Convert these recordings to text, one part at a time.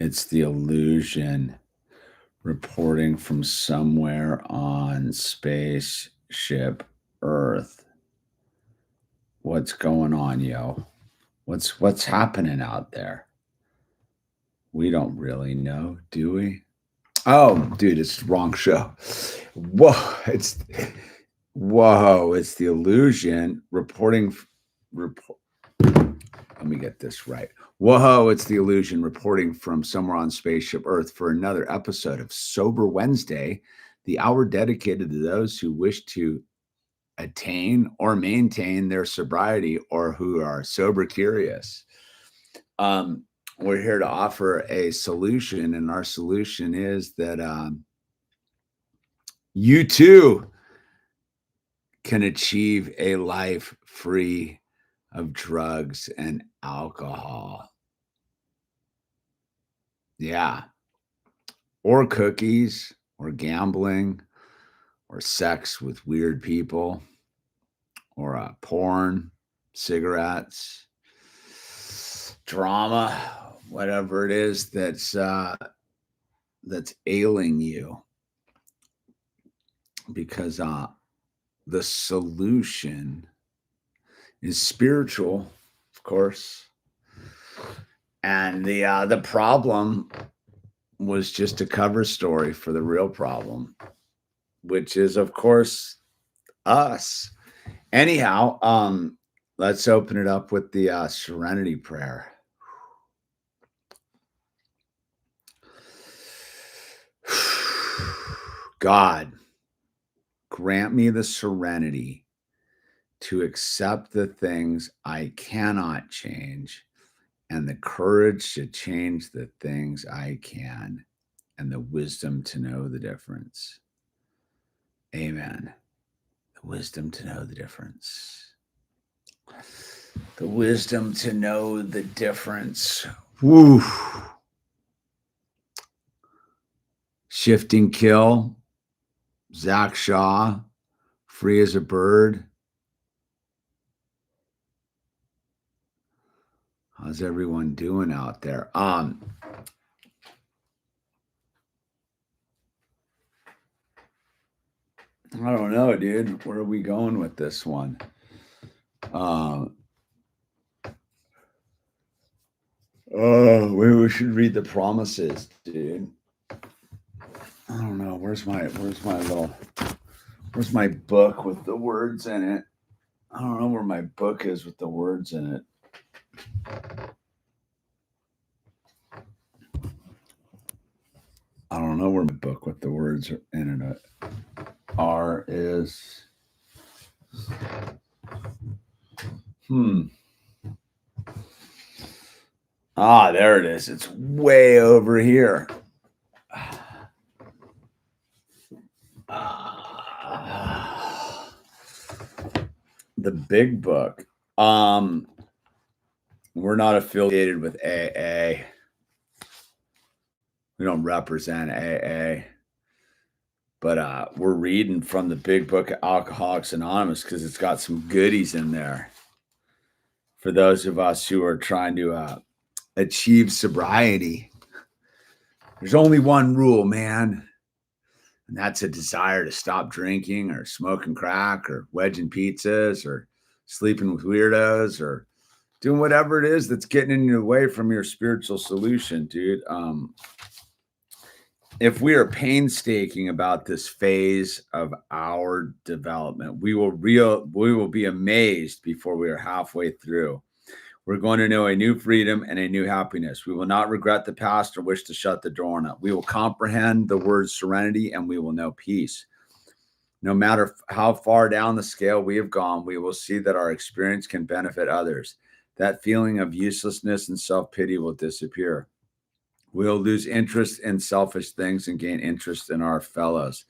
It's the illusion reporting from somewhere on spaceship Earth. What's going on, yo? What's happening out there? We don't really know, do we? Oh, dude, it's the wrong show. Whoa, it's the illusion reporting. Report. Let me get this right. Whoa, it's the illusion reporting from somewhere on spaceship Earth for another episode of Sober Wednesday, the hour dedicated to those who wish to attain or maintain their sobriety or who are sober curious. We're here to offer a solution, and our solution is that you too can achieve a life free of drugs and alcohol. Yeah. Or cookies, or gambling, or sex with weird people, or porn, cigarettes, drama, whatever it is that's ailing you. Because the solution is spiritual, of course. And the problem was just a cover story for the real problem, which is, of course, us. Anyhow, let's open it up with the serenity prayer. God, grant me the serenity to accept the things I cannot change and the courage to change the things I can and the wisdom to know the difference. Amen. The wisdom to know the difference. The wisdom to know the difference. Woo. Shifting Kill, Zach Shaw, Free as a Bird. How's everyone doing out there? I don't know, dude. Where are we going with this one? Maybe we should read the promises, dude. I don't know. Where's my book with the words in it? I don't know where my book is with the words in it. I don't know where my book with the words in it are is. There it is. It's way over here. The big book. We're not affiliated with AA. We don't represent AA. But we're reading from the big book of Alcoholics Anonymous because it's got some goodies in there for those of us who are trying to achieve sobriety. There's only one rule, man. And that's a desire to stop drinking or smoking crack or wedging pizzas or sleeping with weirdos or doing whatever it is that's getting in your way from your spiritual solution, dude. If we are painstaking about this phase of our development, we will be amazed before we are halfway through. We're going to know a new freedom and a new happiness. We will not regret the past or wish to shut the door on it. We will comprehend the word serenity and we will know peace. No matter how far down the scale we have gone, we will see that our experience can benefit others. That feeling of uselessness and self-pity will disappear. We'll lose interest in selfish things and gain interest in our fellows.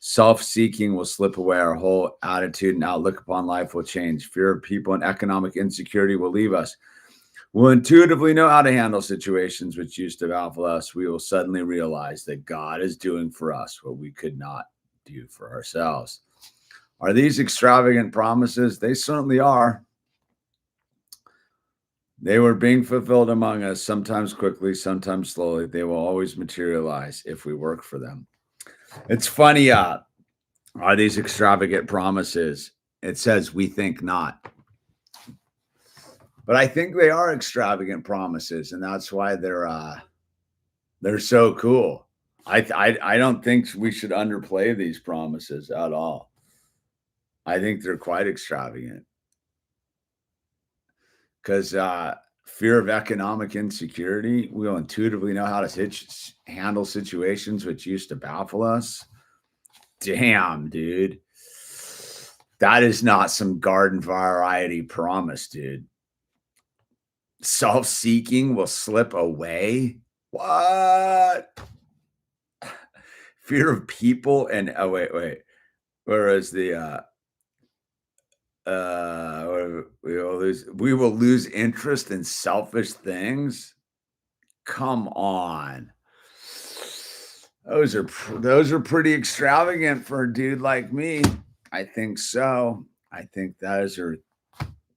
Self-seeking will slip away. Our whole attitude and outlook upon life will change. Fear of people and economic insecurity will leave us. We'll intuitively know how to handle situations which used to baffle us. We will suddenly realize that God is doing for us what we could not do for ourselves. Are these extravagant promises? They certainly are. They were being fulfilled among us, sometimes quickly, sometimes slowly. They will always materialize if we work for them. It's funny, are these extravagant promises? It says we think not. But I think they are extravagant promises, and that's why they're so cool. I don't think we should underplay these promises at all. I think they're quite extravagant because fear of economic insecurity, we'll intuitively know how to handle situations which used to baffle us. Damn, dude. That is not some garden variety promise, dude. Self-seeking will slip away. What? Fear of people and oh wait. Whereas the we will lose interest in selfish things. Come on. Those are pretty extravagant for a dude like me. I think so. I think those are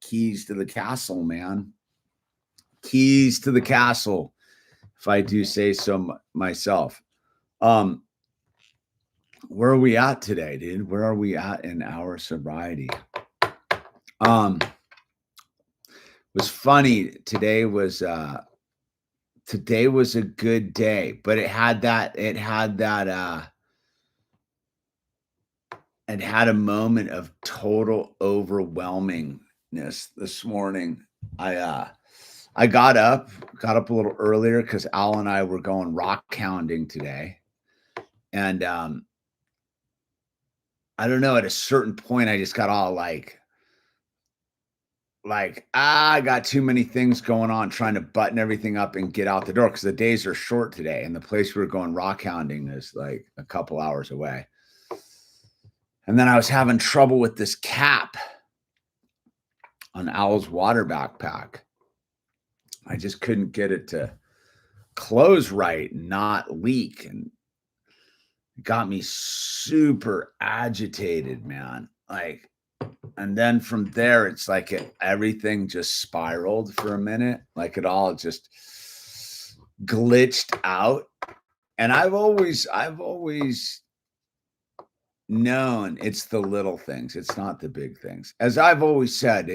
keys to the castle, man. Keys to the castle, if I do say so myself. Where are we at today, dude? Where are we at in our sobriety? Was funny. Today was a good day, but it had a moment of total overwhelmingness this morning. I got up a little earlier because Al and I were going rock hounding today. And I don't know, at a certain point, I just got all like, I got too many things going on trying to button everything up and get out the door because the days are short today. And the place we were going rock hounding is like a couple hours away. And then I was having trouble with this cap on Al's water backpack. I just couldn't get it to close right and not leak. And it got me super agitated, man. Like, and then from there, it's like everything just spiraled for a minute. Like it all just glitched out. And I've always known it's the little things. It's not the big things. As I've always said,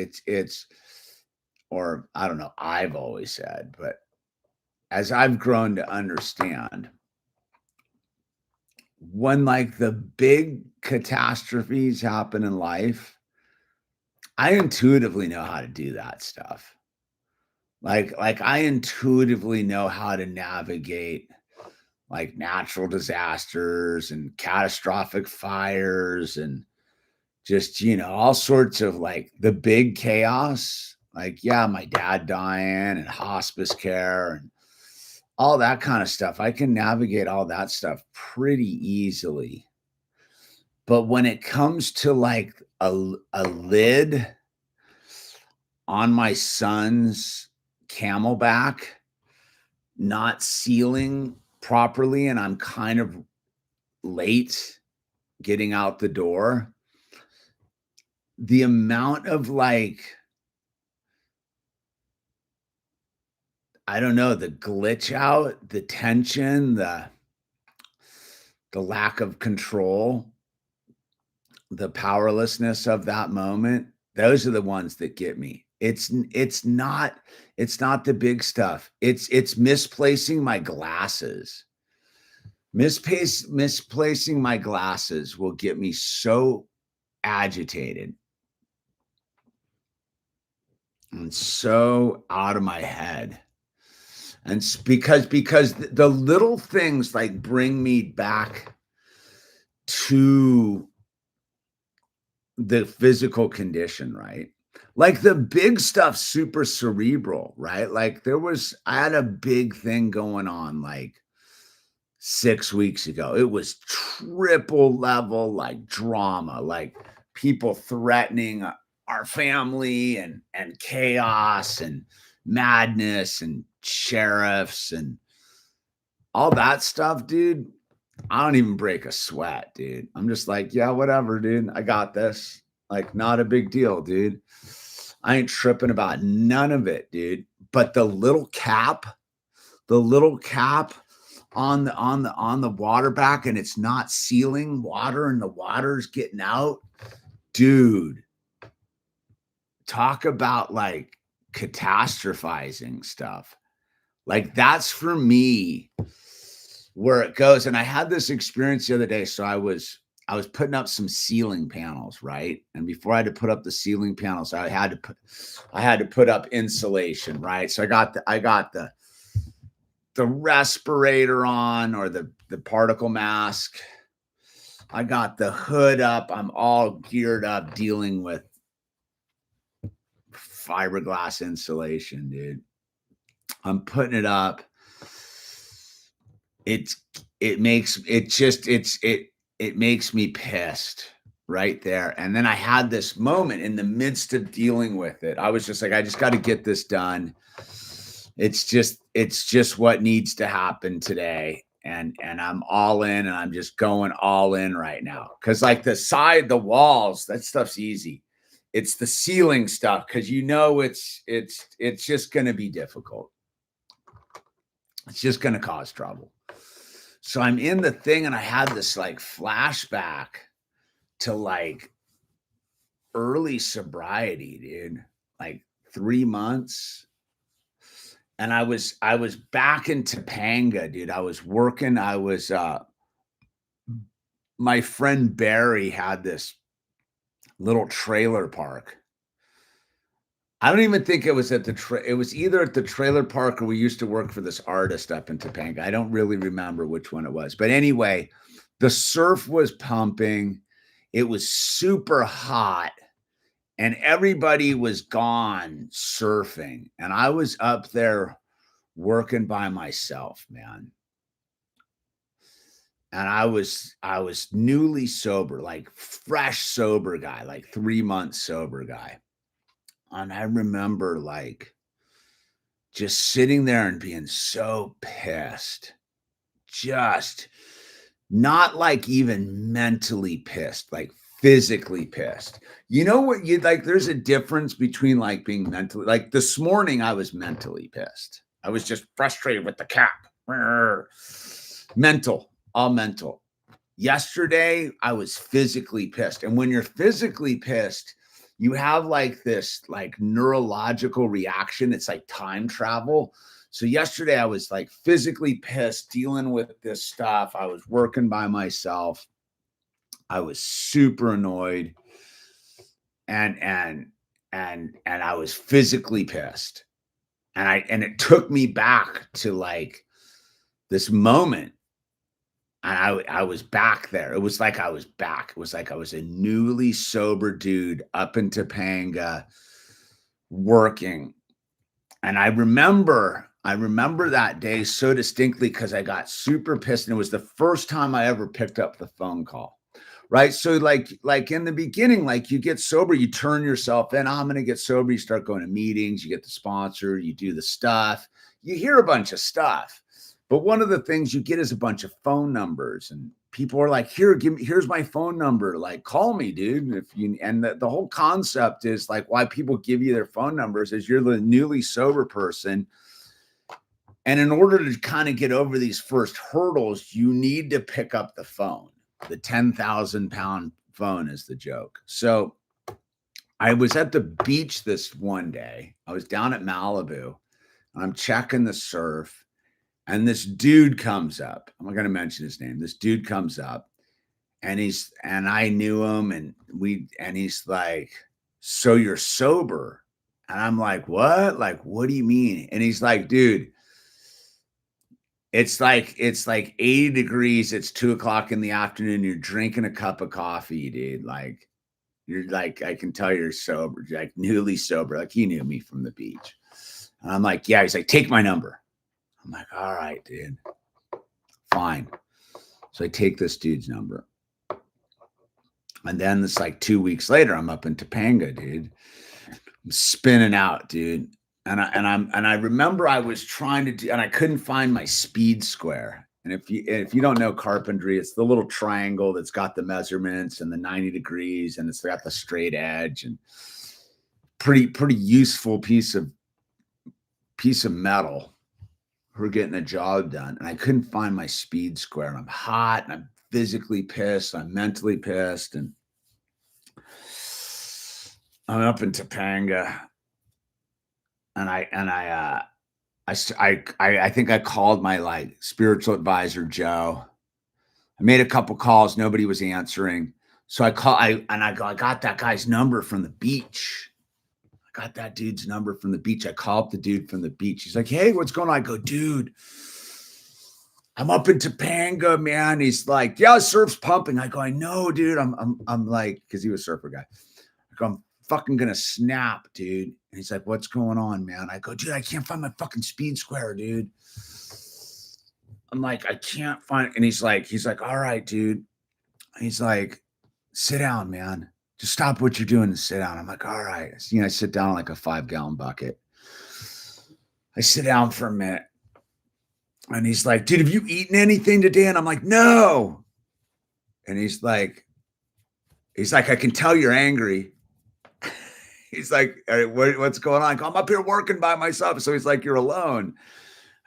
or I don't know, I've always said, but as I've grown to understand, when like the big catastrophes happen in life, I intuitively know how to do that stuff. Like I intuitively know how to navigate like natural disasters and catastrophic fires and just, all sorts of like the big chaos. Like, yeah, my dad dying and hospice care and all that kind of stuff. I can navigate all that stuff pretty easily. But when it comes to like a lid on my son's Camelback not sealing properly, and I'm kind of late getting out the door, the amount of like, I don't know, the glitch out, the tension, the lack of control, the powerlessness of that moment, those are the ones that get me. It's not the big stuff. It's misplacing my glasses. Misplacing my glasses will get me so agitated and so out of my head. And because the little things like bring me back to the physical condition, right? Like the big stuff, super cerebral, right? Like I had a big thing going on like 6 weeks ago. It was triple level, like drama, like people threatening our family and chaos and madness and sheriffs and all that stuff, dude. I don't even break a sweat, dude. I'm just like, yeah, whatever, dude. I got this. Like, not a big deal, dude. I ain't tripping about none of it, dude. but the little cap on the water back, and it's not sealing water and the water's getting out. Dude, talk about like catastrophizing stuff. Like that's for me where it goes. And I had this experience the other day. So I was putting up some ceiling panels, right? And before I had to put up the ceiling panels, I had to put up insulation, right? So I got the respirator on, or the particle mask. I got the hood up. I'm all geared up dealing with fiberglass insulation, dude. I'm putting it up. It makes me pissed right there. And then I had this moment in the midst of dealing with it. I was just like, I just got to get this done. It's just what needs to happen today. And I'm all in, and I'm just going all in right now. Cause like the walls, that stuff's easy. It's the ceiling stuff. Cause it's just going to be difficult. It's just going to cause trouble. So I'm in the thing, and I had this like flashback to like early sobriety, dude, like 3 months. And I was back in Topanga, dude. I was working. My friend Barry had this little trailer park. I don't even think it was at it was either at the trailer park, or we used to work for this artist up in Topanga. I don't really remember which one it was. But anyway, the surf was pumping. It was super hot, and everybody was gone surfing. And I was up there working by myself, man. And I was newly sober, like fresh sober guy, like 3 months sober guy. And I remember like just sitting there and being so pissed, just not like even mentally pissed, like physically pissed. You know what you like? There's a difference between like being mentally, like this morning, I was mentally pissed. I was just frustrated with the cap. Mental, all mental. Yesterday, I was physically pissed. And when you're physically pissed, you have like this like neurological reaction. It's like time travel. So yesterday I was like physically pissed, dealing with this stuff. I was working by myself. I was super annoyed. And I was physically pissed. And it took me back to like this moment. And I was back there. It was like I was back. It was like I was a newly sober dude up in Topanga working. And I remember that day so distinctly because I got super pissed. And it was the first time I ever picked up the phone call. Right. So like in the beginning, like you get sober, you turn yourself in. I'm going to get sober. You start going to meetings, you get the sponsor, you do the stuff, you hear a bunch of stuff. But one of the things you get is a bunch of phone numbers, and people are like, here's my phone number. Like, call me, dude. And the whole concept is like why people give you their phone numbers is you're the newly sober person. And in order to kind of get over these first hurdles, you need to pick up the phone. The 10,000 pound phone is the joke. So I was at the beach this one day. I was down at Malibu. I'm checking the surf. And this dude comes up. I'm not going to mention his name. This dude comes up, and I knew him, and he's like, "So you're sober?" And I'm like, "What? Like, what do you mean?" And he's like, "Dude, it's like 80 degrees. It's 2:00 in the afternoon. You're drinking a cup of coffee, dude. Like, you're like, I can tell you're sober, like newly sober." Like he knew me from the beach. And I'm like, "Yeah." He's like, "Take my number." I'm like, "All right, dude, fine." So I take this dude's number. And then it's like 2 weeks later, I'm up in Topanga, dude. I'm spinning out, dude. And I remember I was trying to do, and I couldn't find my speed square. And if you don't know carpentry, it's the little triangle that's got the measurements and the 90 degrees, and it's got the straight edge, and pretty useful piece of piece of metal. We're getting a job done, and I couldn't find my speed square, and I'm hot, and I'm physically pissed, I'm mentally pissed, and I'm up in Topanga, and I think I called my, like, spiritual advisor, Joe. I made a couple calls, nobody was answering. So I got that guy's number from the beach. I got that dude's number from the beach. I called the dude from the beach. He's like, "Hey, what's going on?" I go, "Dude, I'm up in Topanga, man." He's like, "Yeah, surf's pumping." I go, "I know, dude." I'm like, because he was a surfer guy. I go, "I'm fucking gonna snap, dude." And he's like, "What's going on, man?" I go, "Dude, I can't find my fucking speed square, dude." I'm like, "I can't find," and he's like, "All right, dude." He's like, "Sit down, man. Just stop what you're doing and sit down." I'm like, "All right." So, I sit down like a 5-gallon bucket. I sit down for a minute. And he's like, "Dude, have you eaten anything today?" And I'm like, "No." And he's like, "I can tell you're angry." He's like, "All right, what's going on?" I go, "I'm up here working by myself." So he's like, "You're alone?"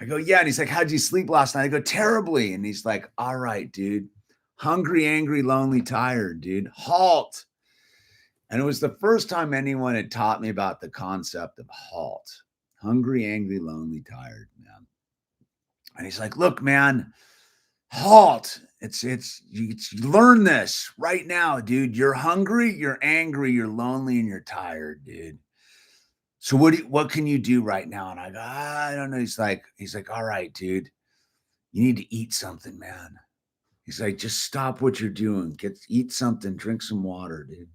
I go, "Yeah." And he's like, "How'd you sleep last night?" I go, "Terribly." And he's like, "All right, dude. Hungry, angry, lonely, tired, dude. Halt." And it was the first time anyone had taught me about the concept of halt. Hungry, angry, lonely, tired, man. And he's like, "Look, man, halt. You learn this right now, dude. You're hungry, you're angry, you're lonely, and you're tired, dude. So what can you do right now?" And I go, "I don't know." He's like, "All right, dude. You need to eat something, man." He's like, "Just stop what you're doing. Eat something, drink some water, dude."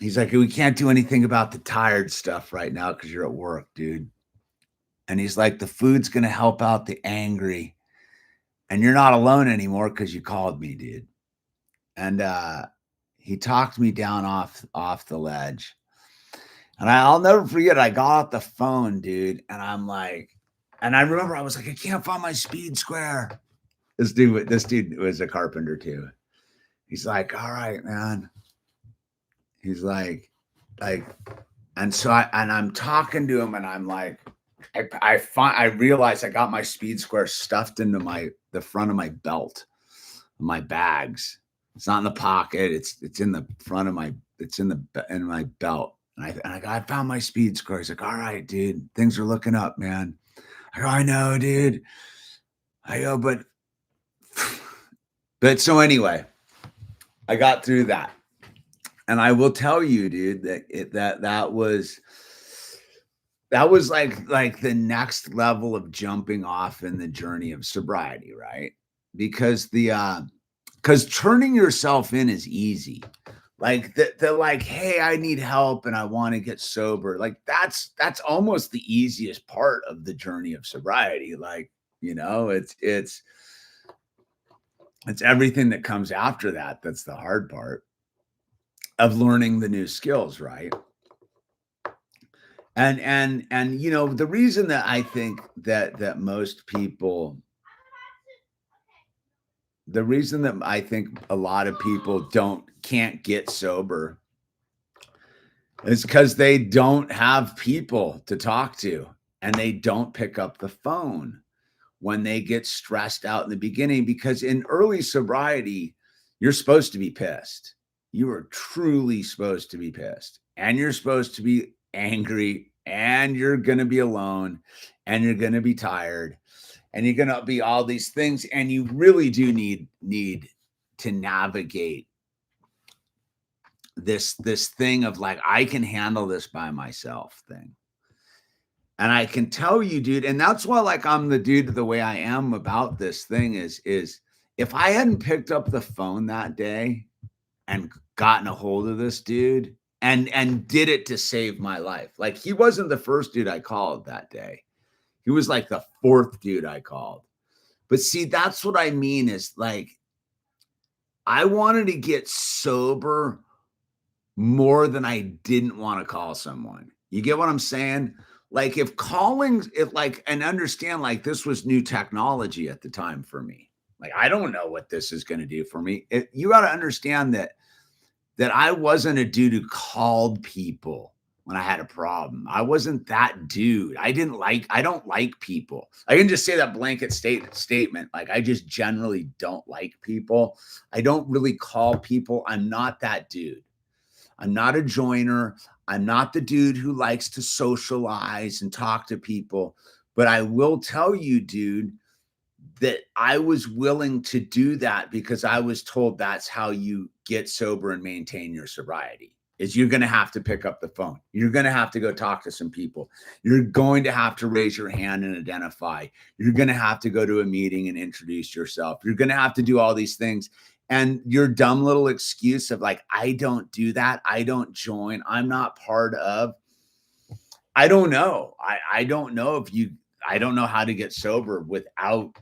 He's like, "We can't do anything about the tired stuff right now because you're at work, dude." And he's like, "The food's gonna help out the angry, and you're not alone anymore because you called me, dude." And he talked me down off the ledge. And I'll never forget, I got off the phone, dude, and I'm like, and I remember I was like, "I can't find my speed square." This dude was a carpenter too. He's like, "All right, man." He's like, and so I'm talking to him, and I'm like, I realized I got my speed square stuffed into the front of my belt, my bags. It's not in the pocket. It's in the front of my. It's in my belt. And I go, "I found my speed score." He's like, "All right, dude. Things are looking up, man." I go, "I know, dude." I go, but so anyway, I got through that. And I will tell you, dude, that was like the next level of jumping off in the journey of sobriety, right? Because because turning yourself in is easy. Like the like, "Hey, I need help and I want to get sober." Like that's almost the easiest part of the journey of sobriety. Like, it's everything that comes after that that's the hard part of learning the new skills, right? And the reason that I think that most people the reason that I think a lot of people can't get sober is because they don't have people to talk to, and they don't pick up the phone when they get stressed out in the beginning, because in early sobriety, you're supposed to be pissed. You are truly supposed to be pissed, and you're supposed to be angry, and you're going to be alone, and you're going to be tired, and you're going to be all these things. And you really do need to navigate this thing of like, "I can handle this by myself" thing. And I can tell you, dude, and that's why, like, I'm the dude the way I am about this thing is if I hadn't picked up the phone that day and gotten a hold of this dude and did it to save my life. Like, he wasn't the first dude I called that day. He was like the fourth dude I called. But see, that's what I mean is, like, I wanted to get sober more than I didn't want to call someone. You get what I'm saying? Like, and understand, like, this was new technology at the time for me. Like, I don't know what this is going to do for me. You got to understand that I wasn't a dude who called people when I had a problem. I wasn't that dude. I don't like people. I can just say that blanket statement. Like, I just generally don't like people. I don't really call people. I'm not that dude. I'm not a joiner. I'm not the dude who likes to socialize and talk to people. But I will tell you, dude, that I was willing to do that because I was told that's how you get sober and maintain your sobriety. Is you're going to have to pick up the phone. You're going to have to go talk to some people. You're going to have to raise your hand and identify. You're going to have to go to a meeting and introduce yourself. You're going to have to do all these things. And your dumb little excuse of like, I don't do that. I don't join. I'm not part of. I don't know. I don't know if you, I don't know how to get sober without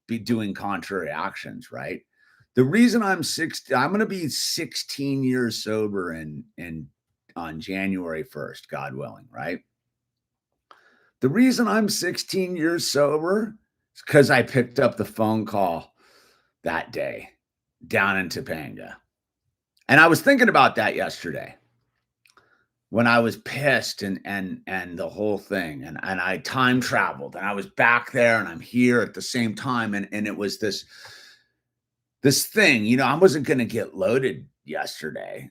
be doing contrary actions, right? The reason I'm going to be 16 years sober and on January 1st, God willing, right? The reason I'm 16 years sober is because I picked up the phone call that day down in Topanga. And I was thinking about that yesterday when I was pissed and the whole thing. And I time traveled and I was back there and I'm here at the same time. And it was this thing, you know, I wasn't going to get loaded yesterday.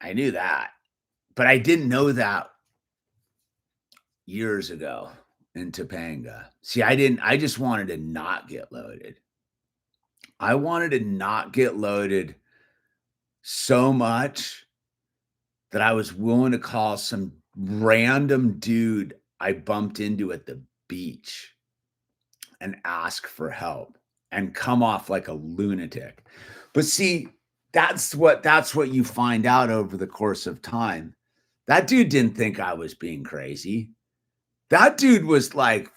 I knew that, but I didn't know that years ago in Topanga. See, I just wanted to not get loaded. I wanted to not get loaded so much that I was willing to call some random dude I bumped into at the beach and ask for help and come off like a lunatic. But see, that's what you find out over the course of time. That dude didn't think I was being crazy. That dude was like,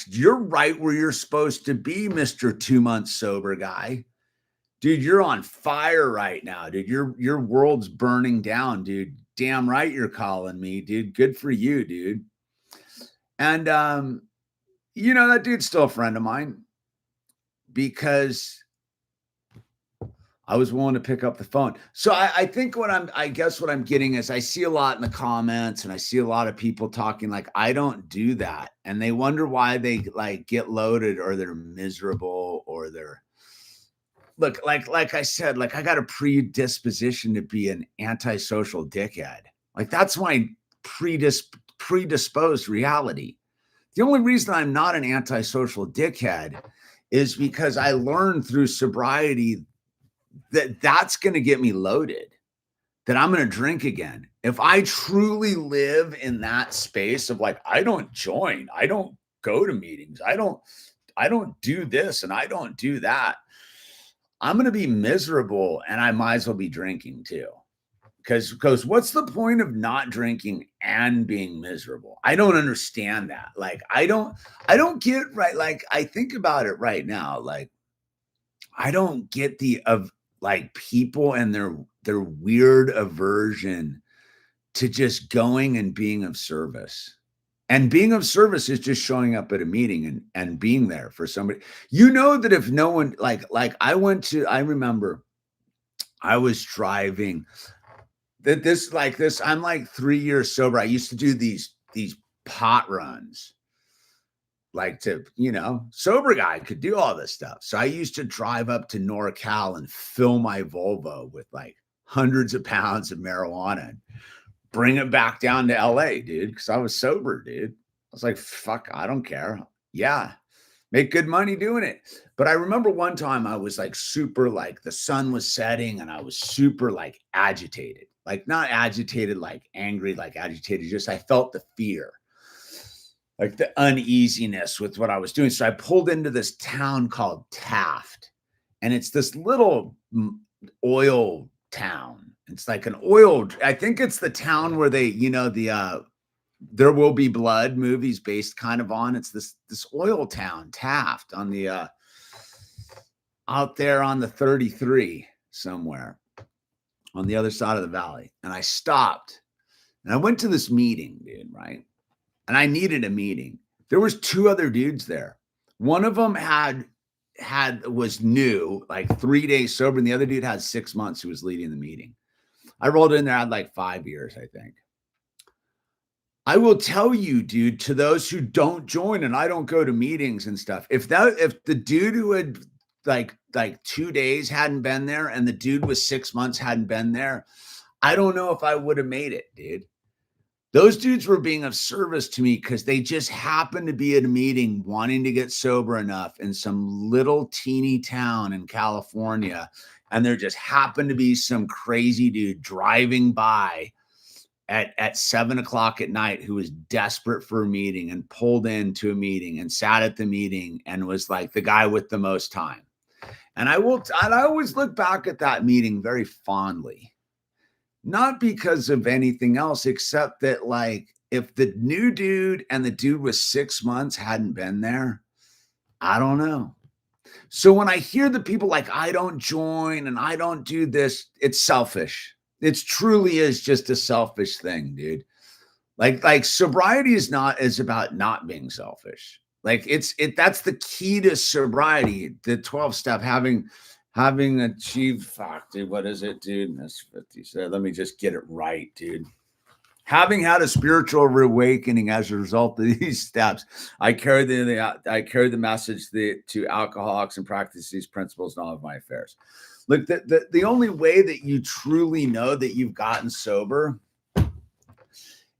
you're right where you're supposed to be, Mr. 2 months sober guy. Dude, you're on fire right now, dude. Your world's burning down, dude. Damn right you're calling me, dude. Good for you, dude. And you know, that dude's still a friend of mine because I was willing to pick up the phone. So I think I guess what I'm getting is I see a lot in the comments and I see a lot of people talking like, I don't do that. And they wonder why they like get loaded or they're miserable or they're, look, like I said, like I got a predisposition to be an antisocial dickhead. Like that's my predisposed reality. The only reason I'm not an antisocial dickhead is because I learned through sobriety that that's going to get me loaded, that I'm going to drink again. If I truly live in that space of like, I don't join, I don't go to meetings, I don't do this and I don't do that, I'm going to be miserable and I might as well be drinking too. Because what's the point of not drinking and being miserable? I don't understand that. Like, I don't get right. Like, I think about it right now. Like, I don't get of like people and their weird aversion to just going and being of service. And being of service is just showing up at a meeting and being there for somebody. You know that if no one like I remember I was driving I'm like 3 years sober. I used to do these pot runs. Like to, you know, sober guy could do all this stuff. So I used to drive up to NorCal and fill my Volvo with like hundreds of pounds of marijuana and bring it back down to LA, dude. Cause I was sober, dude. I was like, fuck, I don't care. Yeah. Make good money doing it. But I remember one time I was like super, like the sun was setting and I was super like agitated, like not agitated, like angry, like agitated. Just, I felt the fear, like the uneasiness with what I was doing. So I pulled into this town called Taft, and it's this little oil town. It's like an oil, I think it's the town where they, you know, the There Will Be Blood movies based kind of on. It's this oil town, Taft, on the out there on the 33 somewhere on the other side of the valley. And I stopped and I went to this meeting, dude, right? And I needed a meeting. There was 2 other dudes there. One of them was new, like 3 days sober, and the other dude had 6 months who was leading the meeting. I rolled in there, I had like 5 years, I think. I will tell you, dude, to those who don't join and I don't go to meetings and stuff. If the dude who had like 2 days hadn't been there and the dude with 6 months hadn't been there, I don't know if I would have made it, dude. Those dudes were being of service to me because they just happened to be at a meeting wanting to get sober enough in some little teeny town in California. And there just happened to be some crazy dude driving by at 7 o'clock at night who was desperate for a meeting and pulled into a meeting and sat at the meeting and was like the guy with the most time. And I always look back at that meeting very fondly. Not because of anything else, except that, like, if the new dude and the dude with 6 months hadn't been there, I don't know. So when I hear the people like, I don't join and I don't do this, it's selfish. It truly is just a selfish thing, dude. Like sobriety is about not being selfish. Like that's the key to sobriety, the 12 step, having achieved, fuck, dude, what is it, dude? That's 50. So let me just get it right, dude. Having had a spiritual awakening as a result of these steps, I carry the message to alcoholics and practice these principles in all of my affairs. Look, the only way that you truly know that you've gotten sober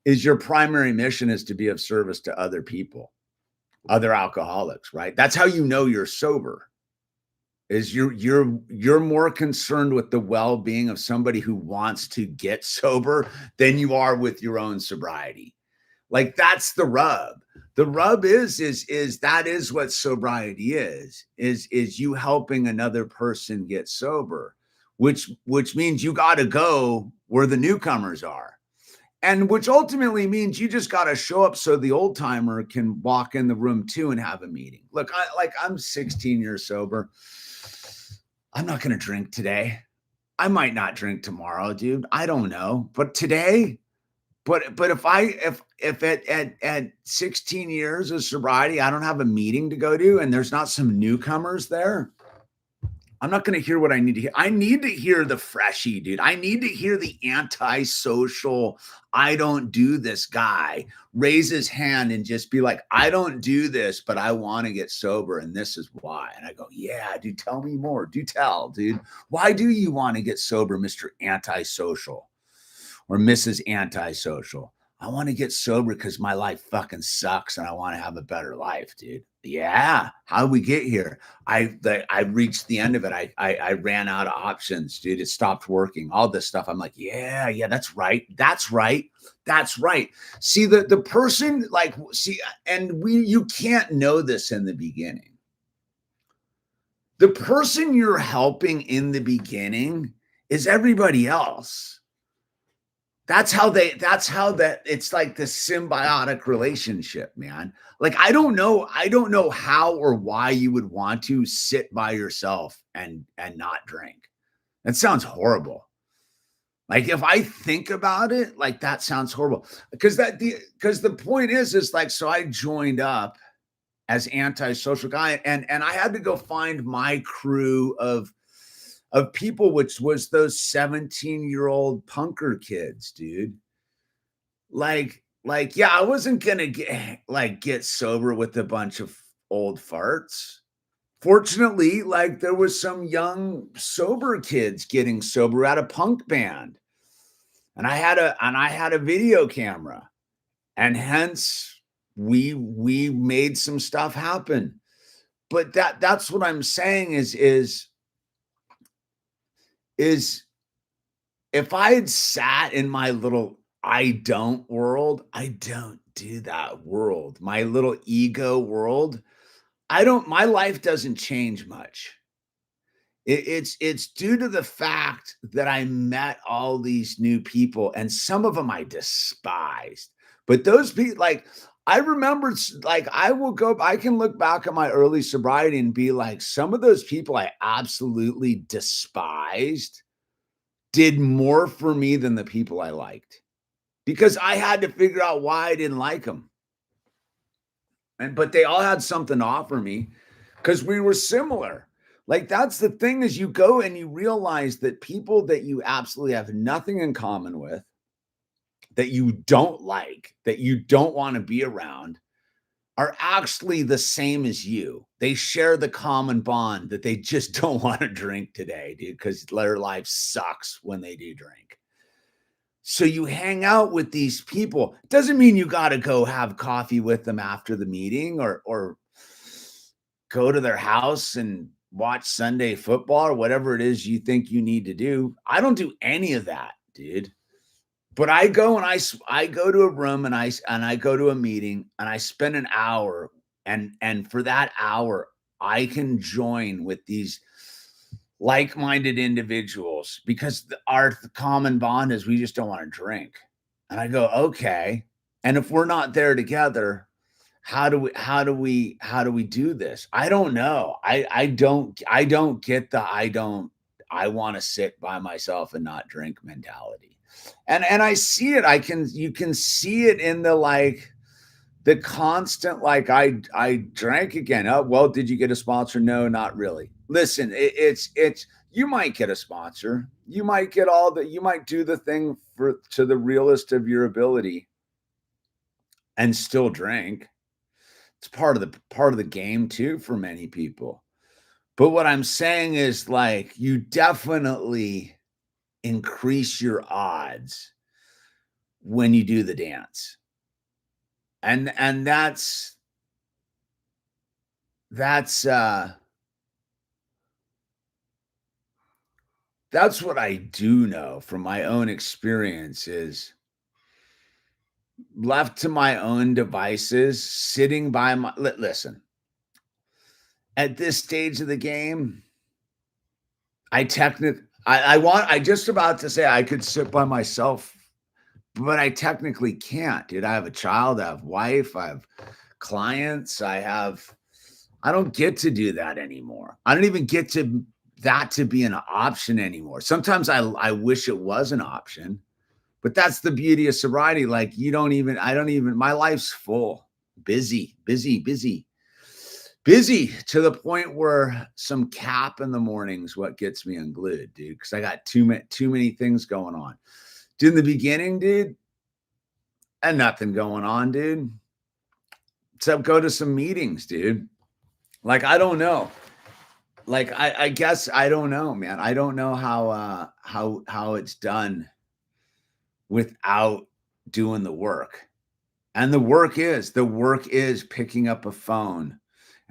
is your primary mission is to be of service to other people, other alcoholics, right? That's how you know you're sober. Is you're more concerned with the well-being of somebody who wants to get sober than you are with your own sobriety. Like that's the rub. The rub is that is what sobriety is you helping another person get sober, which means you got to go where the newcomers are. And which ultimately means you just got to show up so the old timer can walk in the room too and have a meeting. Look, I'm 16 years sober. I'm not going to drink today. I might not drink tomorrow, dude. I don't know. But today, but if at 16 years of sobriety, I don't have a meeting to go to and there's not some newcomers there, I'm not going to hear what I need to hear. I need to hear the freshie, dude. I need to hear the antisocial, I don't do this guy raise his hand and just be like, I don't do this, but I want to get sober. And this is why. And I go, yeah, dude, tell me more. Do tell, dude. Why do you want to get sober, Mr. Antisocial or Mrs. Antisocial? I want to get sober because my life fucking sucks and I want to have a better life, dude. Yeah. How did we get here? I reached the end of it. I ran out of options, dude. It stopped working. All this stuff. I'm like, yeah, that's right. That's right. That's right. See, the person, like, and you can't know this in the beginning. The person you're helping in the beginning is everybody else. That's how it's like this symbiotic relationship, man. Like, I don't know how or why you would want to sit by yourself and not drink. That sounds horrible. Like, if I think about it, like, that sounds horrible. Because the point is like, so I joined up as antisocial guy and I had to go find my crew of people, which was those 17-year-old punker kids, dude. Like, yeah, I wasn't gonna get sober with a bunch of old farts. Fortunately, like, there was some young sober kids getting sober at a punk band, and I had a video camera, and hence we made some stuff happen. But that's what I'm saying is if I had sat in my little I don't world, I don't do that world, my little ego world, my life doesn't change much. It's due to the fact that I met all these new people and some of them I despised. But those people, like, I remember, like, I can look back at my early sobriety and be like, some of those people I absolutely despised did more for me than the people I liked because I had to figure out why I didn't like them. But they all had something to offer me because we were similar. Like, that's the thing, is you go and you realize that people that you absolutely have nothing in common with that you don't like, that you don't want to be around, are actually the same as you. They share the common bond that they just don't want to drink today, dude, because their life sucks when they do drink. So you hang out with these people. Doesn't mean you got to go have coffee with them after the meeting or go to their house and watch Sunday football or whatever it is you think you need to do. I don't do any of that, dude. But I go and I go to a room and I go to a meeting and I spend an hour and for that hour I can join with these like-minded individuals because our common bond is we just don't want to drink. And I go, okay. And if we're not there together, how do we do this? I don't know. I don't get the I want to sit by myself and not drink mentality. And I see it. You can see it in the constant, like, I drank again. Oh, well, did you get a sponsor? No, not really. Listen, it's you might get a sponsor. You might get you might do the thing to the realest of your ability and still drink. It's part of the game too for many people. But what I'm saying is, like, you definitely increase your odds when you do the dance. And that's what I do know from my own experience is left to my own devices, sitting by my listen. At this stage of the game, I just about to say I could sit by myself, but I technically can't, dude. I have a child, I have wife, I have clients, I don't get to do that anymore. I don't even get that to be an option anymore. Sometimes I wish it was an option, but that's the beauty of sobriety. Like, my life's full, busy to the point where some cap in the morning's what gets me unglued, dude, because I got too many things going on. Dude, in the beginning, dude, and nothing going on, dude. Except go to some meetings, dude. Like, I don't know. Like, I guess I don't know, man. I don't know how it's done without doing the work. And the work is picking up a phone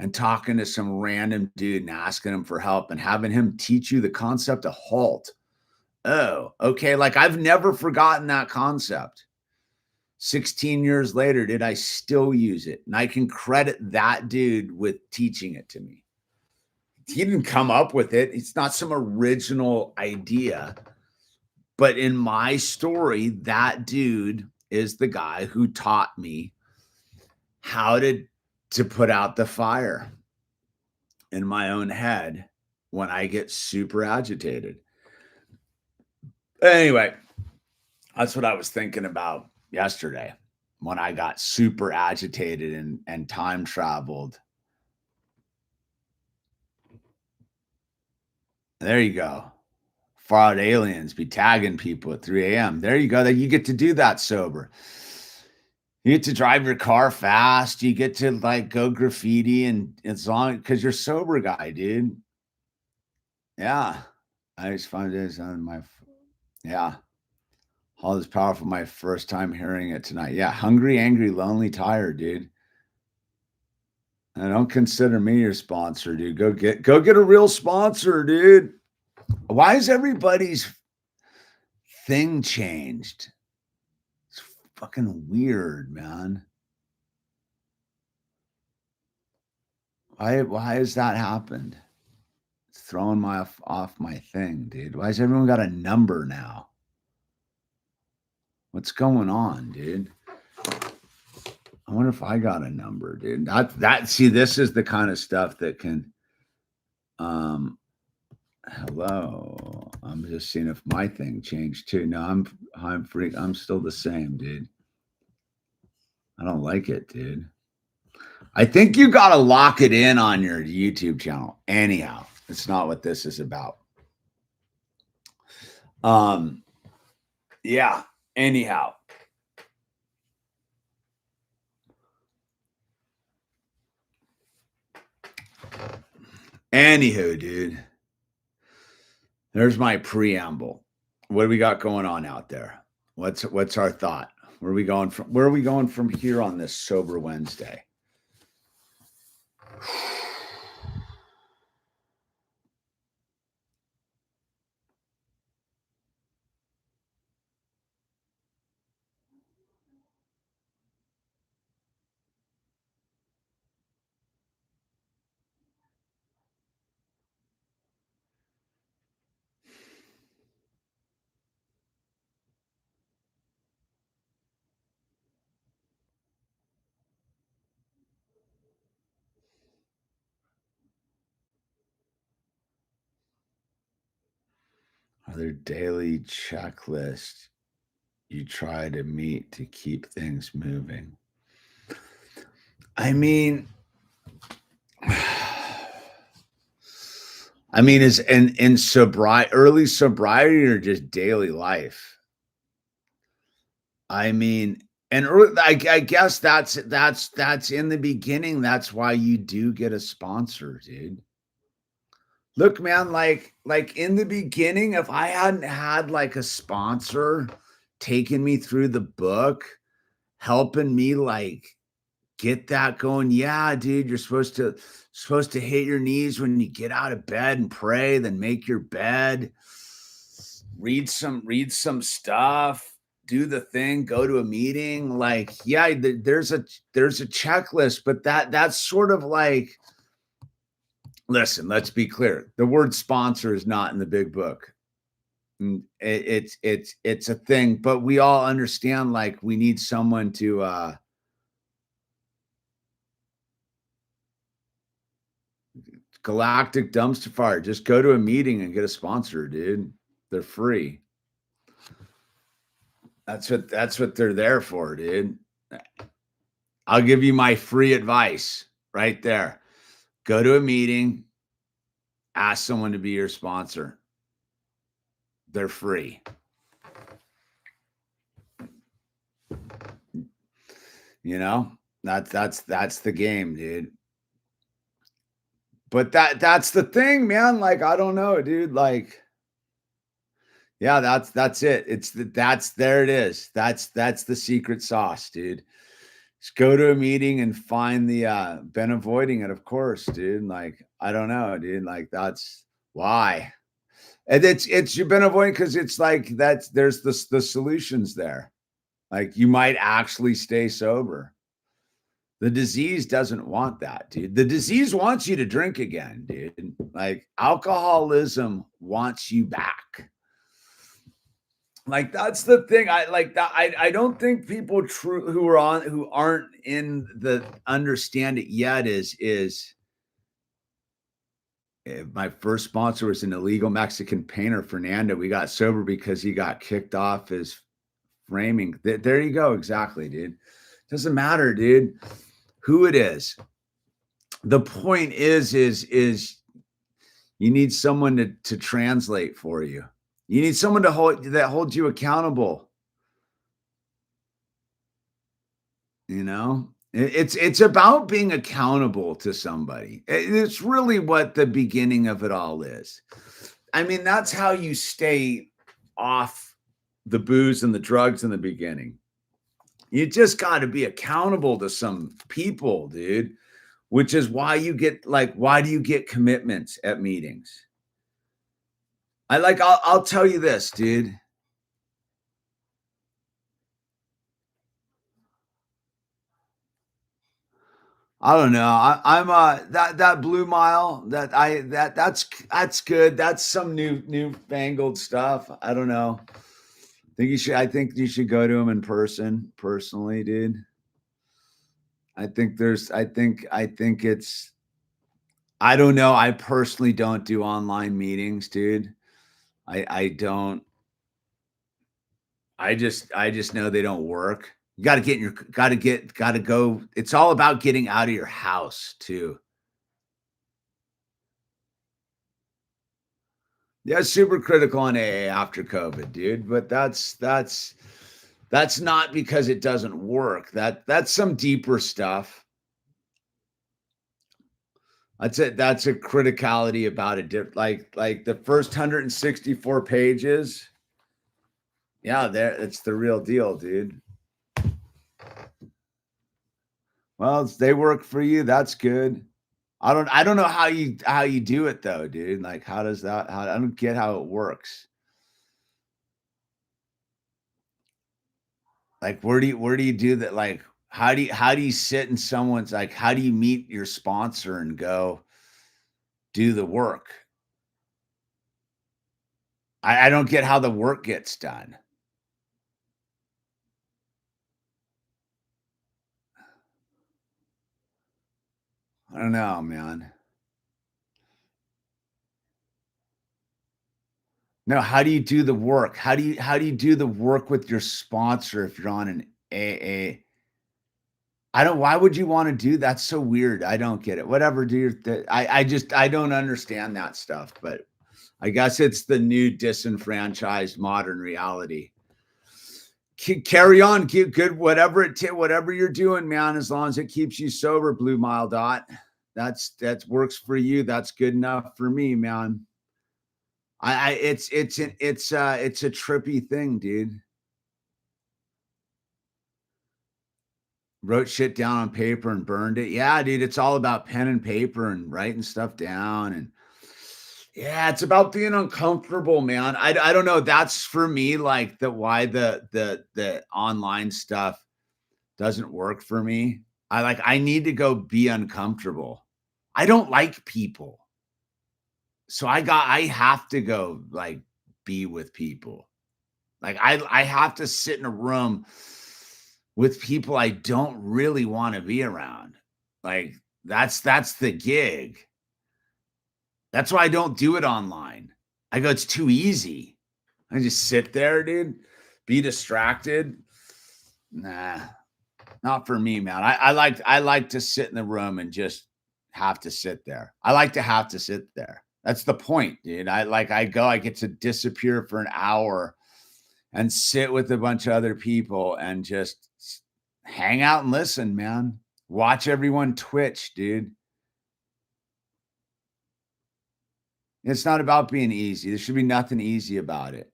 and talking to some random dude and asking him for help and having him teach you the concept of halt. Oh, okay. Like, I've never forgotten that concept. 16 years later, did I still use it? And I can credit that dude with teaching it to me. He didn't come up with it. It's not some original idea. But in my story, that dude is the guy who taught me how to put out the fire in my own head when I get super agitated. Anyway, that's what I was thinking about yesterday when I got super agitated and time traveled. There you go. Far out aliens be tagging people at 3 a.m. There you go. That you get to do that sober. You get to drive your car fast. You get to, like, go graffiti, and it's long because you're sober guy, dude. Yeah. I just found this on my, yeah. All this powerful. My first time hearing it tonight. Yeah. Hungry, angry, lonely, tired, dude. And don't consider me your sponsor, dude. Go get a real sponsor, dude. Why is everybody's thing changed? It's fucking weird, man. Why has that happened? It's throwing off my thing, dude. Why has everyone got a number now? What's going on, dude? I wonder if I got a number, dude. See, this is the kind of stuff that can hello. I'm just seeing if my thing changed too. No, I'm still the same, dude. I don't like it, dude. I think you got to lock it in on your YouTube channel. Anyhow, it's not what this is about. Yeah. Anyhow, Anywho, dude, there's my preamble. What do we got going on out there? What's our thought? Where are we going from? Where are we going from here on this sober Wednesday? Are there daily checklists you try to meet to keep things moving? I mean, is in sobriety, early sobriety, or just daily life? I mean, and I guess that's in the beginning. That's why you do get a sponsor, dude. Look, man, like in the beginning, if I hadn't had like a sponsor taking me through the book, helping me like get that going. Yeah, dude, you're supposed to hit your knees when you get out of bed and pray, then make your bed, read some stuff, do the thing, go to a meeting. Like, yeah, there's a checklist, but that's sort of like, listen, let's be clear. The word sponsor is not in the big book. It's a thing, but we all understand like we need someone to galactic dumpster fire. Just go to a meeting and get a sponsor, dude. They're free. That's what they're there for, dude. I'll give you my free advice right there. Go to a meeting, ask someone to be your sponsor. They're free. You know, that's the game, dude. But that's the thing, man. Like, I don't know, dude. Like, yeah, that's it. There it is. That's the secret sauce, dude. Just go to a meeting and find the been avoiding it, of course, dude. Like, I don't know, dude. Like, that's why. And it's you've been avoiding because it's like there's the solutions there. Like, you might actually stay sober. The disease doesn't want that, dude. The disease wants you to drink again, dude. Like, alcoholism wants you back. Like, that's the thing. I like that. I don't think people who aren't in the understand it yet is my first sponsor was an illegal Mexican painter, Fernando. We got sober because he got kicked off his framing. There you go. Exactly, dude. Doesn't matter, dude, who it is. The point is you need someone to translate for you. You need someone that holds you accountable. You know, it's about being accountable to somebody. It's really what the beginning of it all is. I mean, that's how you stay off the booze and the drugs in the beginning. You just got to be accountable to some people, dude, which is why why do you get commitments at meetings? I'll tell you this, dude. I don't know. I'm that Blue Mile that's good. That's some newfangled stuff. I don't know. I think you should go to him in person, personally, dude. I think it's I don't know. I personally don't do online meetings, dude. I don't. I just know they don't work. You got to go. It's all about getting out of your house too. Yeah, super critical on AA after COVID, dude. But that's not because it doesn't work. That's some deeper stuff. That's it. That's a criticality about it. Like the first 164 pages. Yeah, there it's the real deal, dude. Well, they work for you. That's good. I don't know how you do it though, dude. Like how does that how I don't get how it works. Like where do you do that? Like how do you sit in someone's like how do you meet your sponsor and go do the work? I don't get how the work gets done. I don't know, man. No, how do you do the work? How do you do the work with your sponsor if you're on an AA? I don't why would you wanna do that's so weird. I don't get it. Whatever, do your I just I don't understand that stuff, but I guess it's the new disenfranchised modern reality. Carry on, keep good, whatever you're doing, man, as long as it keeps you sober, Blue Mile Dot. That works for you. That's good enough for me, man. It's a trippy thing, dude. Wrote shit down on paper and burned it. Yeah, dude, it's all about pen and paper and writing stuff down and yeah, it's about being uncomfortable, man. I don't know. That's for me, like the why the online stuff doesn't work for me. I need to go be uncomfortable. I don't like people. So I have to go like be with people. Like I have to sit in a room with people I don't really want to be around. Like that's the gig. That's why I don't do it online. I go, it's too easy. I just sit there, dude, be distracted. Nah, not for me, man. I like to sit in the room and just have to sit there. I like to have to sit there. That's the point, dude. I get to disappear for an hour and sit with a bunch of other people and just hang out and listen, man. Watch everyone twitch, dude. It's not about being easy. There should be nothing easy about it.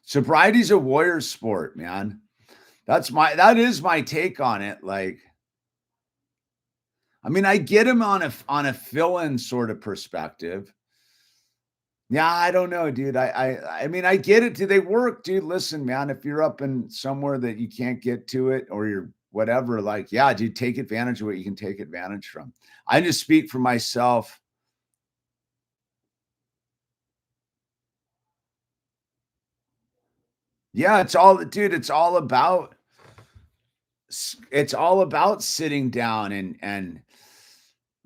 Sobriety's a warrior sport, man. That is my take on it. Like, I mean, I get him on a fill-in sort of perspective. Yeah, I don't know, dude. I mean, I get it. Do they work, dude? Listen, man, if you're up in somewhere that you can't get to it or you're whatever, like, yeah, dude, take advantage of what you can take advantage from. I just speak for myself. Yeah, it's all about sitting down and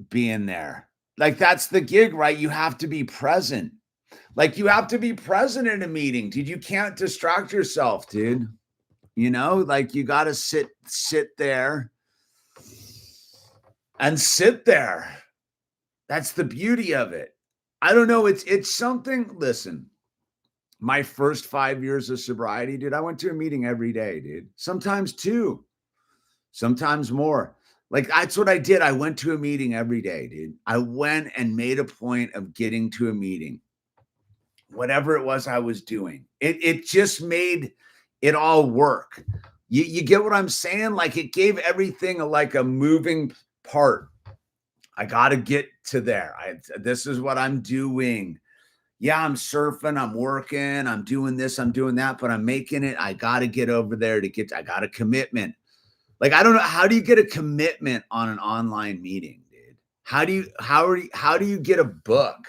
being there. Like that's the gig, right? You have to be present. Like you have to be present in a meeting, dude. You can't distract yourself, dude. Like you got to sit there and sit there. That's the beauty of it. I don't know. It's something. Listen, my first 5 years of sobriety, dude, I went to a meeting every day, dude. Sometimes two, sometimes more. Like that's what I did. I went to a meeting every day, dude. I went and made a point of getting to a meeting, whatever it was I was doing. It just made it all work. You get what I'm saying? Like it gave everything like a moving part. I got to get to there. This is what I'm doing. Yeah, I'm surfing, I'm working, I'm doing this, I'm doing that, but I'm making it. I got to get over there I got a commitment. Like I don't know, how do you get a commitment on an online meeting, dude? How do you get a book?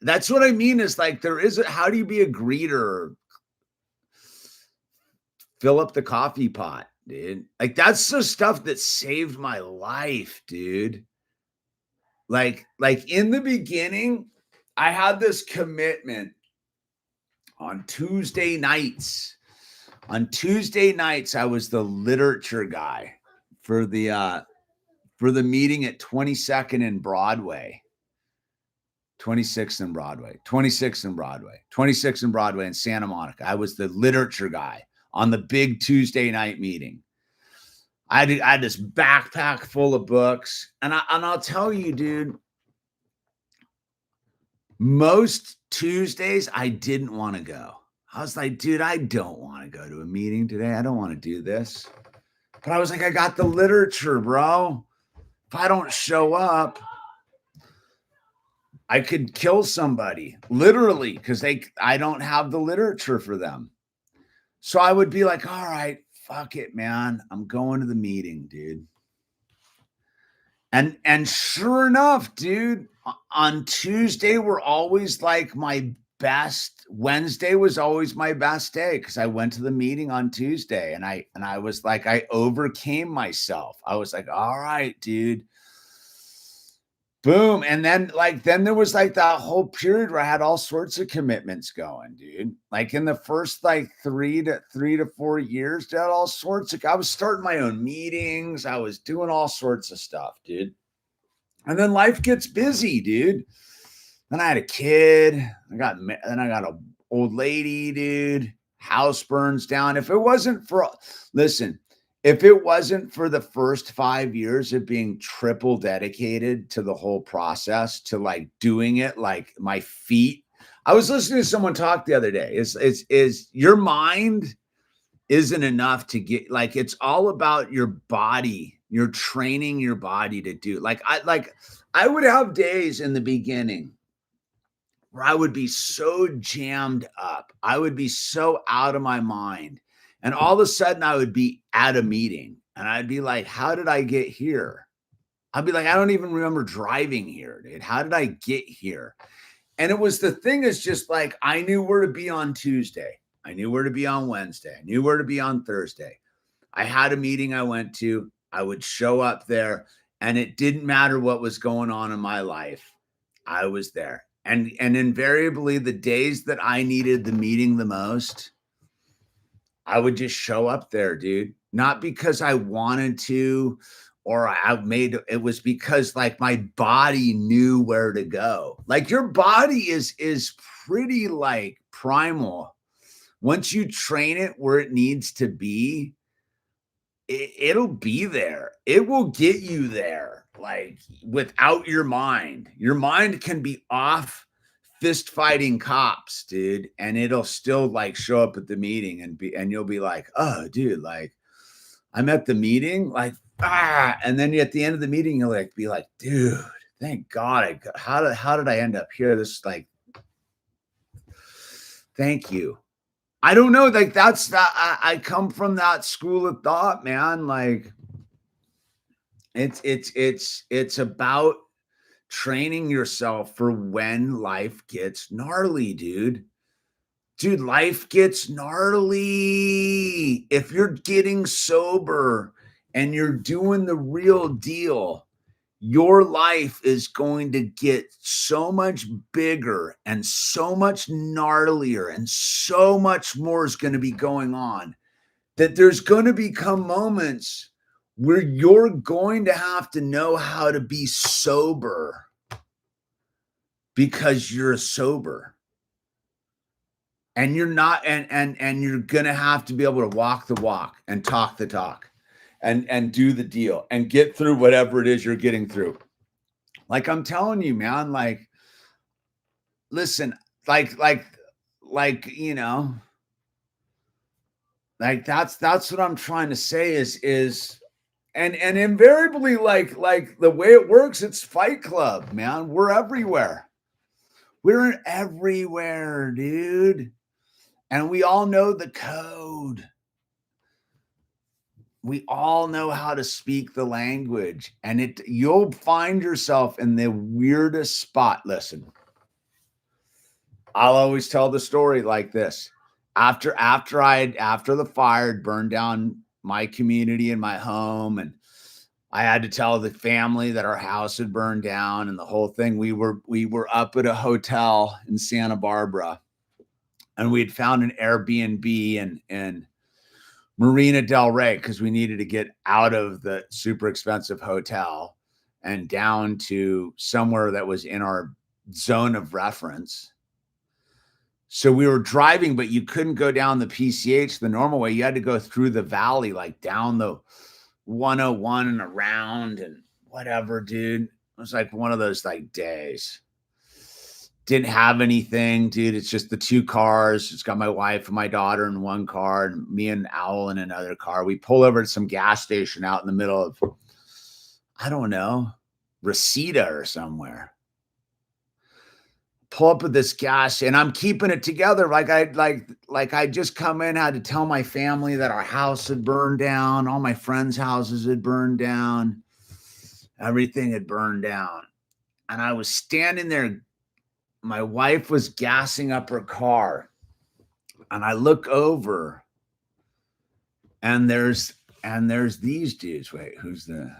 That's what I mean is like how do you be a greeter? Fill up the coffee pot, dude. Like that's the stuff that saved my life, dude. Like in the beginning, I had this commitment on Tuesday nights. On Tuesday nights, I was the literature guy for the meeting at 22nd and Broadway. 26th and Broadway, 26th and Broadway, 26th and Broadway in Santa Monica. I was the literature guy on the big Tuesday night meeting. I had this backpack full of books, and I'll tell you, dude, Most Tuesdays, I didn't want to go. I was like, dude, I don't want to go to a meeting today. I don't want to do this. But I was like, I got the literature, bro. If I don't show up, I could kill somebody, literally, because I don't have the literature for them. So I would be like, all right, fuck it, man. I'm going to the meeting, dude. And sure enough, dude, on Tuesday were always like my best. Wednesday was always my best day because I went to the meeting on Tuesday and I was like, I overcame myself. I was like, all right, dude. Boom. And then there was like that whole period where I had all sorts of commitments going, dude. Like in the first like 3 to 4 years, dude, all sorts of, I was starting my own meetings. I was doing all sorts of stuff, dude. And then life gets busy, dude. Then I had a kid. I got an old lady, dude. House burns down. If it wasn't for the first 5 years of being triple dedicated to the whole process, to like doing it, like my feet. I was listening to someone talk the other day. Is your mind isn't enough to get, like, it's all about your body. You're training your body to do I would have days in the beginning where I would be so jammed up. I would be so out of my mind. And all of a sudden I would be at a meeting and I'd be like, how did I get here? I'd be like, I don't even remember driving here, dude. How did I get here? And it was, the thing is just like, I knew where to be on Tuesday. I knew where to be on Wednesday. I knew where to be on Thursday. I had a meeting I went to. I would show up there and it didn't matter what was going on in my life. I was there. And invariably the days that I needed the meeting the most, I would just show up there, dude. Not because I wanted to, or it was because like my body knew where to go. Like your body is pretty like primal. Once you train it where it needs to be, it'll be there. It will get you there, like without your mind. Your mind can be off fist fighting cops, dude, and it'll still like show up at the meeting and you'll be like, oh, dude, like I'm at the meeting, like and then at the end of the meeting, you'll like be like, dude, thank God, how did I end up here? This like, thank you. I don't know. Like that's that. I come from that school of thought, man. Like it's about training yourself for when life gets gnarly, dude. Dude, life gets gnarly. If you're getting sober and you're doing the real deal, your life is going to get so much bigger and so much gnarlier and so much more is going to be going on that there's going to become moments where you're going to have to know how to be sober because you're sober. And you're not, and you're going to have to be able to walk the walk and talk the talk. And do the deal and get through whatever it is you're getting through. Like I'm telling you, man, like, listen, like, you know, like that's what I'm trying to say is, and invariably, like the way it works, it's Fight Club, man. We're everywhere. We're everywhere, dude. And we all know the code. We all know how to speak the language, and you'll find yourself in the weirdest spot. Listen, I'll always tell the story like this. After the fire had burned down my community and my home, and I had to tell the family that our house had burned down and the whole thing. We were up at a hotel in Santa Barbara, and we had found an Airbnb in Marina Del Rey because we needed to get out of the super expensive hotel and down to somewhere that was in our zone of reference. So we were driving, but you couldn't go down the PCH the normal way. You had to go through the valley, like down the 101 and around and whatever, dude. It was like one of those like days. Didn't have anything, dude. It's just the 2 cars. It's got my wife and my daughter in one car and me and Owl in another car. We pull over to some gas station out in the middle of, I don't know, Reseda or somewhere. Pull up with this gas and I'm keeping it together. I just come in, had to tell my family that our house had burned down. All my friends' houses had burned down. Everything had burned down. And I was standing there. My wife was gassing up her car. And I look over and there's these dudes. Wait, who's the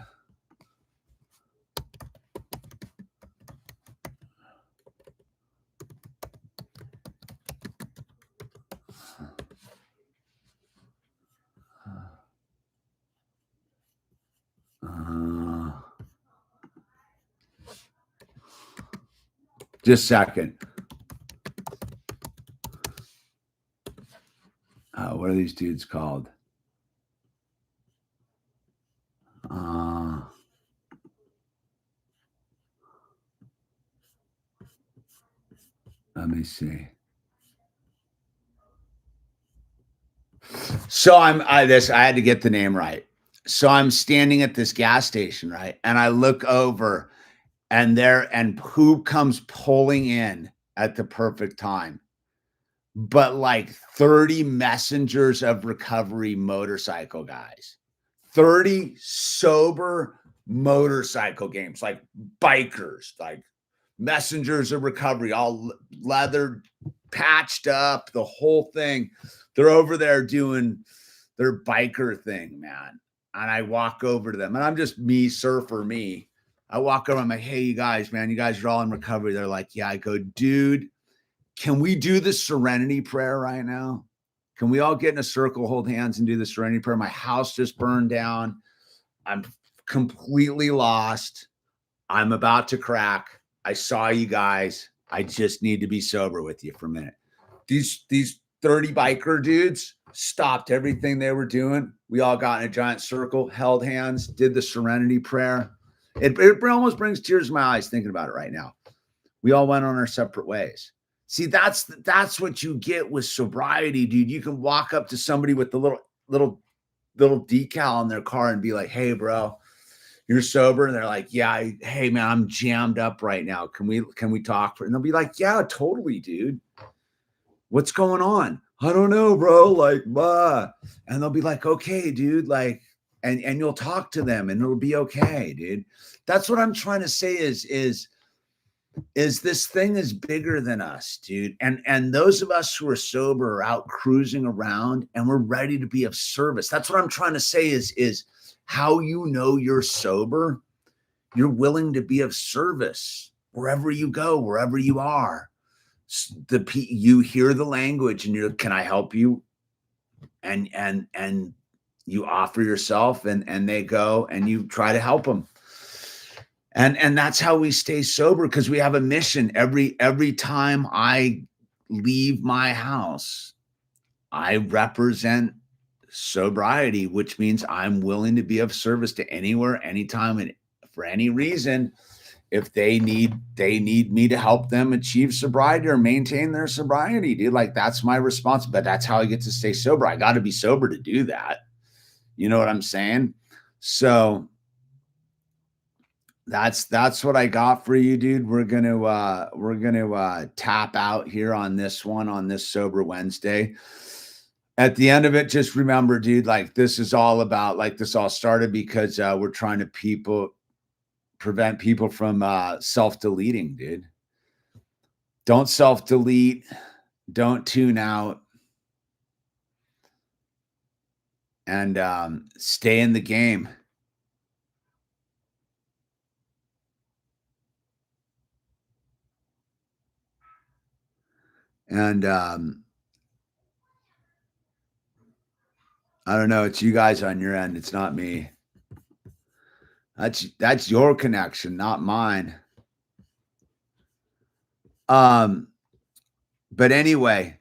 just a second. What are these dudes called? Let me see. So I had to get the name right. So I'm standing at this gas station, right? And I look over and who comes pulling in at the perfect time? But like 30 messengers of recovery motorcycle guys. 30 sober motorcycle games, like bikers, like messengers of recovery, all leather, patched up, the whole thing. They're over there doing their biker thing, man. And I walk over to them, and I'm just me, surfer me. I walk over, I'm like, hey, you guys, man, you guys are all in recovery. They're like, yeah. I go, dude, can we do the serenity prayer right now? Can we all get in a circle, hold hands, and do the serenity prayer? My house just burned down. I'm completely lost. I'm about to crack. I saw you guys. I just need to be sober with you for a minute. These 30 biker dudes stopped everything they were doing. We all got in a giant circle, held hands, did the serenity prayer. It almost brings tears to my eyes thinking about it right now. We all went on our separate ways. See, that's what you get with sobriety, dude. You can walk up to somebody with the little decal on their car and be like, hey, bro, you're sober? And they're like, yeah, hey, man, I'm jammed up right now. Can we talk? And they'll be like, yeah, totally, dude. What's going on? I don't know, bro. Like, bah. And they'll be like, okay, dude. Like, and you'll talk to them and it'll be okay, dude. That's what I'm trying to say is this thing is bigger than us, dude. And those of us who are sober are out cruising around and we're ready to be of service. That's what I'm trying to say is how you know you're sober. You're willing to be of service wherever you go, wherever you are. You hear the language and you're, can I help you? And you offer yourself and they go and you try to help them. And that's how we stay sober, because we have a mission. Every time I leave my house, I represent sobriety, which means I'm willing to be of service to anywhere, anytime, and for any reason. If they need me to help them achieve sobriety or maintain their sobriety, dude, like that's my response. But that's how I get to stay sober. I got to be sober to do that. You know what I'm saying? So that's what I got for you, dude. We're gonna tap out here on this Sober Wednesday. At the end of it, just remember, dude, like this is all about, like this all started because we're trying to prevent people from self-deleting, dude. Don't self-delete. Don't tune out. And stay in the game. And I don't know. It's you guys on your end. It's not me. That's your connection, not mine. But anyway,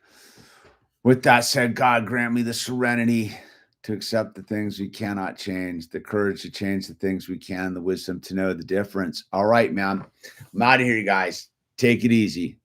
with that said, God grant me the serenity to accept the things we cannot change, the courage to change the things we can, the wisdom to know the difference. All right, man. I'm out of here, you guys. Take it easy.